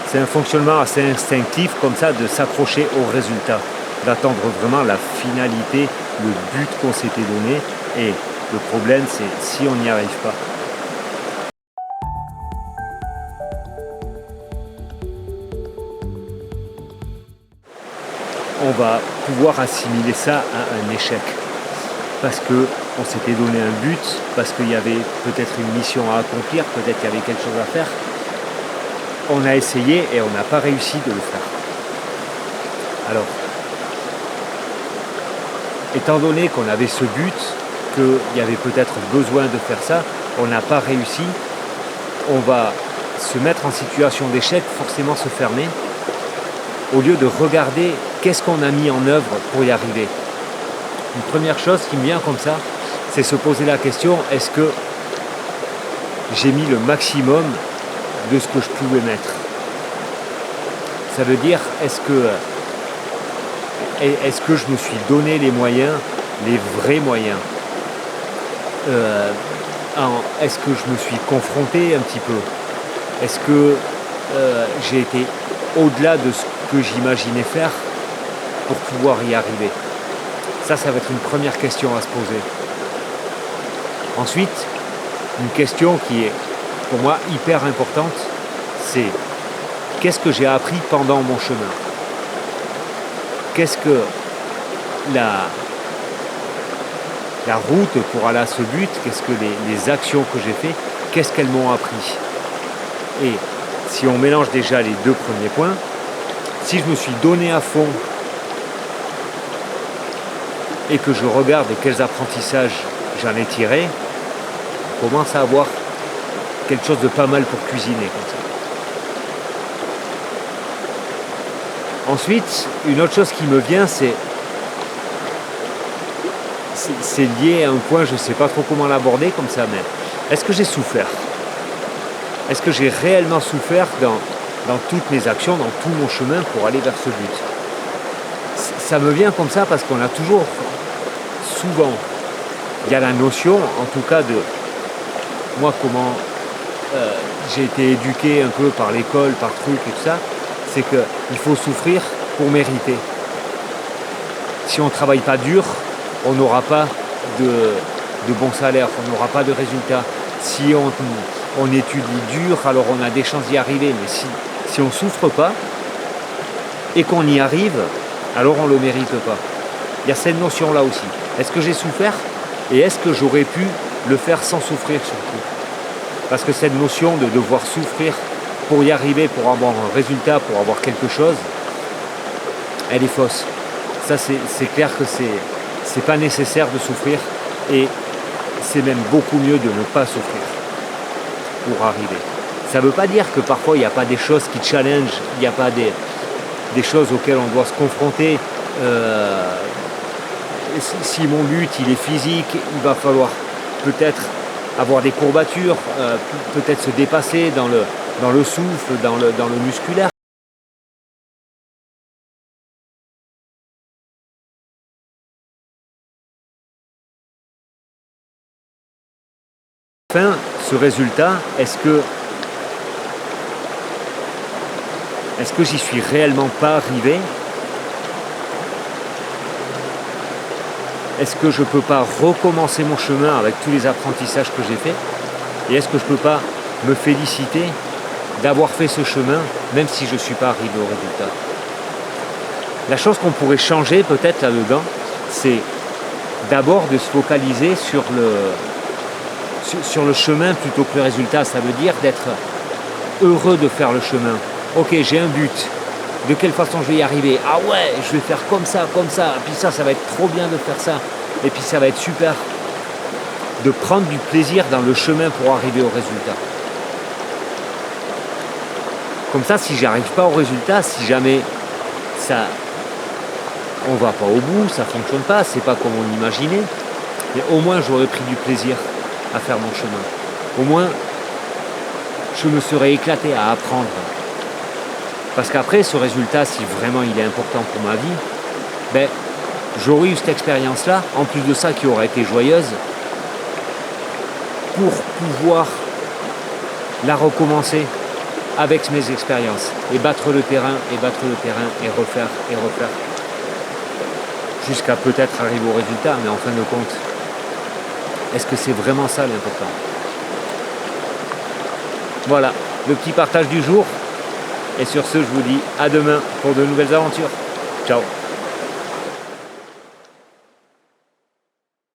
C'est un fonctionnement assez instinctif comme ça de s'accrocher au résultat, d'attendre vraiment la finalité, le but qu'on s'était donné. Et le problème, c'est si on n'y arrive pas. On va pouvoir assimiler ça à un échec. Parce qu'on s'était donné un but, parce qu'il y avait peut-être une mission à accomplir, peut-être qu'il y avait quelque chose à faire. On a essayé et on n'a pas réussi de le faire. Alors, étant donné qu'on avait ce but, qu'il y avait peut-être besoin de faire ça, on n'a pas réussi, on va se mettre en situation d'échec, forcément se fermer, au lieu de regarder qu'est-ce qu'on a mis en œuvre pour y arriver. Une première chose qui me vient comme ça, c'est se poser la question, est-ce que j'ai mis le maximum de ce que je pouvais mettre? Ça veut dire, est-ce que je me suis donné les moyens, les vrais moyens? Est-ce que je me suis confronté un petit peu? Est-ce que j'ai été au-delà de ce que j'imaginais faire pour pouvoir y arriver? Ça va être une première question à se poser. Ensuite, une question qui est pour moi hyper importante, c'est qu'est-ce que j'ai appris pendant mon chemin? Qu'est-ce que la route pour aller à ce but, qu'est-ce que les actions que j'ai faites, qu'est-ce qu'elles m'ont appris? Et si on mélange déjà les deux premiers points, si je me suis donné à fond et que je regarde quels apprentissages j'en ai tirés, on commence à avoir quelque chose de pas mal pour cuisiner comme ça. Ensuite, une autre chose qui me vient, c'est lié à un point, je ne sais pas trop comment l'aborder comme ça, mais est-ce que j'ai souffert? Est-ce que j'ai réellement souffert dans toutes mes actions, dans tout mon chemin pour aller vers ce but? Ça me vient comme ça parce qu'on a toujours, souvent, il y a la notion, en tout cas de moi comment j'ai été éduqué un peu par l'école, par trucs et tout ça, c'est qu'il faut souffrir pour mériter. Si on ne travaille pas dur, on n'aura pas de bon salaire, on n'aura pas de résultats. Si on étudie dur, alors on a des chances d'y arriver. Mais si on ne souffre pas et qu'on y arrive, alors on ne le mérite pas. Il y a cette notion-là aussi. Est-ce que j'ai souffert? Et est-ce que j'aurais pu le faire sans souffrir surtout? Parce que cette notion de devoir souffrir pour y arriver, pour avoir un résultat, pour avoir quelque chose, elle est fausse. Ça, c'est clair que c'est pas nécessaire de souffrir et c'est même beaucoup mieux de ne pas souffrir pour arriver. Ça ne veut pas dire que parfois il n'y a pas des choses qui challengent, il n'y a pas des choses auxquelles on doit se confronter. Si mon but il est physique, il va falloir peut-être avoir des courbatures, peut-être se dépasser dans le souffle, dans le musculaire. Enfin, ce résultat, est-ce que j'y suis réellement pas arrivé? Est-ce que je ne peux pas recommencer mon chemin avec tous les apprentissages que j'ai faits? Et est-ce que je ne peux pas me féliciter d'avoir fait ce chemin, même si je ne suis pas arrivé au résultat? La chose qu'on pourrait changer peut-être là-dedans, c'est d'abord de se focaliser sur le chemin plutôt que le résultat. Ça veut dire d'être heureux de faire le chemin. Ok, j'ai un but. De quelle façon je vais y arriver? Ah ouais, je vais faire comme ça. Et puis ça va être trop bien de faire ça. Et puis ça va être super. De prendre du plaisir dans le chemin pour arriver au résultat. Comme ça, si j'arrive pas au résultat, si jamais on va pas au bout, ça fonctionne pas, c'est pas comme on imaginait, mais au moins j'aurais pris du plaisir à faire mon chemin. Au moins, je me serais éclaté à apprendre. Parce qu'après, ce résultat, si vraiment il est important pour ma vie, j'aurais eu cette expérience-là, en plus de ça qui aurait été joyeuse, pour pouvoir la recommencer avec mes expériences, et battre le terrain, et refaire, jusqu'à peut-être arriver au résultat, mais en fin de compte, est-ce que c'est vraiment ça l'important? Voilà, le petit partage du jour, et sur ce, je vous dis à demain pour de nouvelles aventures. Ciao.